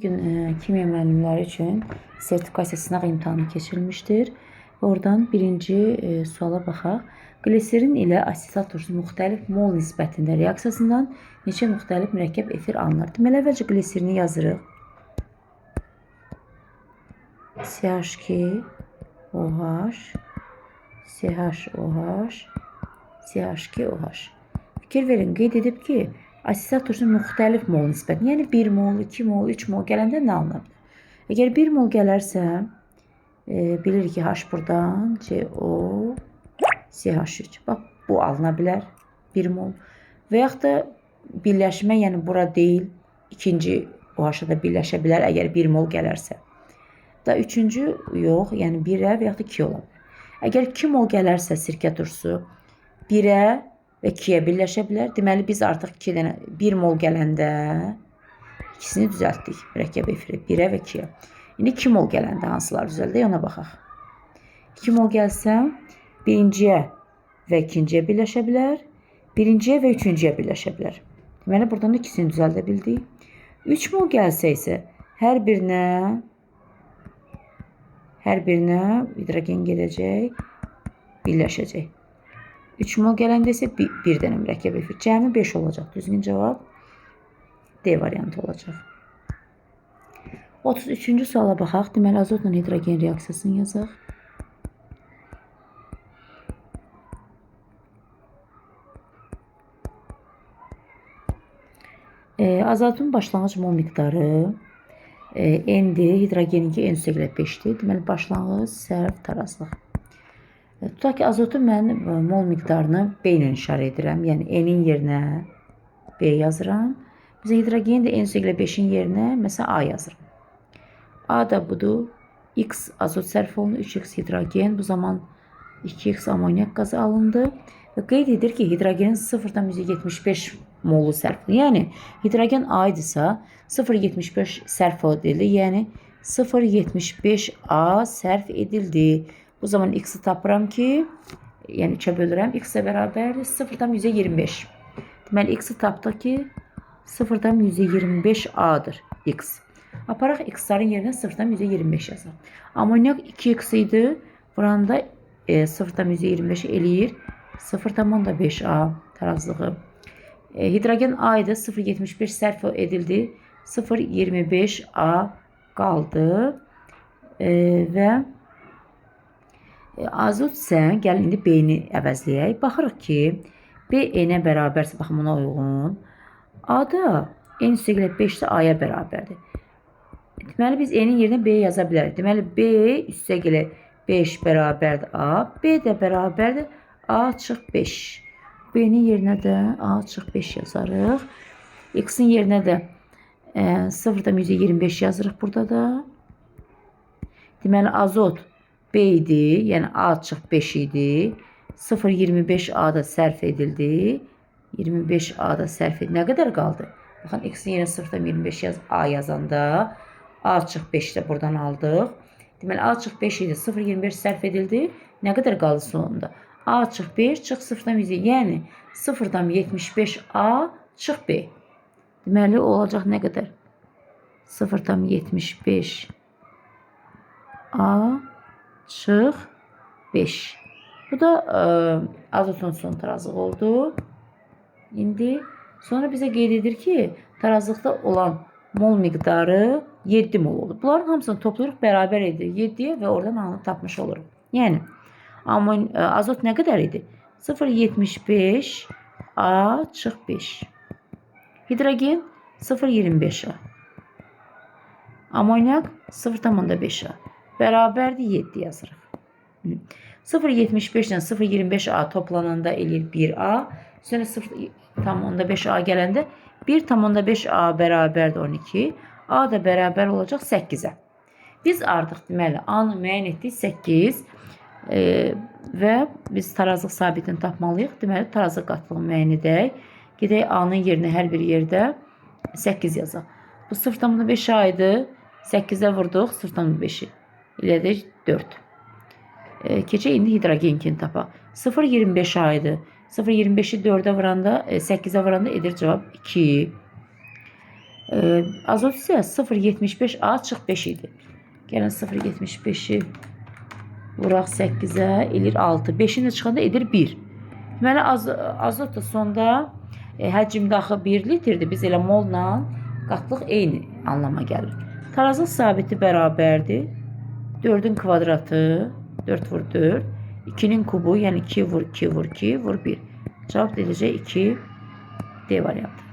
Bugün kimya müəllimləri üçün sertifikasiya sınaq imtahanı keçirilmişdir. Oradan birinci suala baxaq. Qliserin ilə asetat turşusu müxtəlif mol nisbətində reaksiyasından neçə müxtəlif mürəkkəb efir alınır? Deməli, əvvəlcə gliserini yazırıq. CH2, OH, CHOH, CH2, OH. Fikir verin, qeyd edib ki, asetat turşusunun müxtəlif mol nisbətində, yəni 1 mol, 2 mol, 3 mol gələndə nə alınır? Əgər 1 mol gələrsə, bilirik ki, H buradan, CO, CH3. Bax, bu alına bilər, 1 mol. Və yaxud da birləşmə, yəni bura deyil, ikinci OH-a da birləşə bilər, əgər 1 mol gələrsə. Da üçüncü yox, yəni 1-ə və yaxud da 2 ola bilər. Əgər 2 mol gələrsə sirkə turşusu 1-ə və 2-yə birləşə bilər. Deməli, biz artıq 1 mol gələndə ikisini düzəltdik. Mürəkkəb efiri 1-ə və 2-yə. İndi 2 mol gələndə hansılar düzəldir, ona baxaq. 2 mol gəlsə, birinciyə və ikinciyə birləşə bilər. Birinciyə və üçüncüyə birləşə bilər. Deməli, buradan da ikisini düzəldə bildik. 3 mol gəlsə isə hər birinə hidrogen gedəcək, birləşəcək. 3 mol gələndə isə 1 dənə mürəkkəb efir. Cəmi 5 olacaq. Düzgün cavab D variantı olacaq. 33-cü suala baxaq. Deməli, azotla hidrogen reaksiyasını yazaq. Azotun başlanğıc mol miqdarı N-dir, hidrogeninki N-5-dir. Deməli, başlanğıc, sərf, tarazlıq. Tutaq ki, azotu mən mol miqdarını B ilə işarə edirəm. Yəni, N-in yerinə B yazıram. Bizə hidrogeni də N-5-in yerinə məsələn A yazıram. A da budur. X azot sərf olunur, 3X hidrogen. Bu zaman 2X amonyak qazı alındı. Və qeyd edir ki, hidrogenin 0,75 molu sərf edilir. Yəni, hidrogen A idisə 0,75 sərf edildi. Yəni, 0,75 A sərf edildi. Bu zaman X-i tapıram ki, yəni 3-ə bölürəm. X-ə bərabərdir 0,25. Deməli, X-i tapdıq ki, 0,25 A-dır X. Aparaq X-ların yerinə 0,25 yazaq. Amonyak 2X idi. Buranın da 0,25 eləyir. 0,5 A tarazlığı. Hidrogen A idi. 0,75 sərf edildi. 0,25 A qaldı. Və azot isə, gəlin indi B-ni əvəzləyək. Baxırıq ki, B N-ə bərabərsə, baxın buna uyğun. A da N-5 də A-ya bərabərdir. Deməli, biz N-in yerinə B yaza bilərik. Deməli, B üstə gələ 5 bərabərdir A. B də bərabərdir A çıx 5. B-nin yerinə də A çıx 5 yazarıq. X-in yerinə də 0,25 yazırıq burada da. Deməli, azot B idi, yəni A çıx 5 idi. 0,25 A da sərf edildi. 25 A da sərf edildi. Nə qədər qaldı? Baxın, X-in yerinə 0,25 A yazanda A çıx 5 də buradan aldıq. Deməli, A çıx 5 idi, 0,25 sərf edildi. Nə qədər qaldı sonunda? A çıx 5 çıx 0,25, yəni 0,75 A çıx B. Deməli, olacaq nə qədər? 0,75 A çıx 5. Bu da azotun son tarazlıq oldu. İndi sonra bizə qeyd edir ki, tarazlıqda olan mol miqdarı 7 mol olur. Bunların hamısını toplayırıq, bərabər edir 7-yə və oradan A-nı tapmış oluruq. Yəni, azot nə qədər idi? 0,75 A çıx 5. Hidrogen 0,25 A. Amonyak 0,5 A. Bərabərdir 7 yazırıq. 0,75 ilə 0,25 A toplananda eləyir 1 A. Sonra 0,5 A gələndə 1,5 A bərabərdir 12. A da bərabər olacaq 8-ə. Biz artıq deməli A-nı müəyyən etdik 8 və biz tarazlıq sabitini tapmalıyıq. Deməli, tarazlıq qatlığını müəyyən edək. Gedək A-nın yerinə hər bir yerdə 8 yazaq. Bu 0,5 A idi. 8-ə vurduq 0,5-i. Elədik 4. Keçək indi hidrogenkini tapaq. 0,25 A idi. 0,25-i 4-ə vuranda, 8-ə vuranda edir cavab 2. Azot isə 0,75 A çıx 5 idi. Gəlin 0,75-i vuraq 8-ə, edir 6. 5-in də çıxanda edir 1. Deməli, azot da sonda həcmdə axı 1 litrdir. Biz elə molla qatlıq eyni anlama gəlir. Tarazlıq sabiti bərabərdir. 4-ün kvadratı, 4 vur 4. 2-nin kubu, yəni 2 vur 2 vur 2 vur 1. Cavab edəcək 2 D variantı.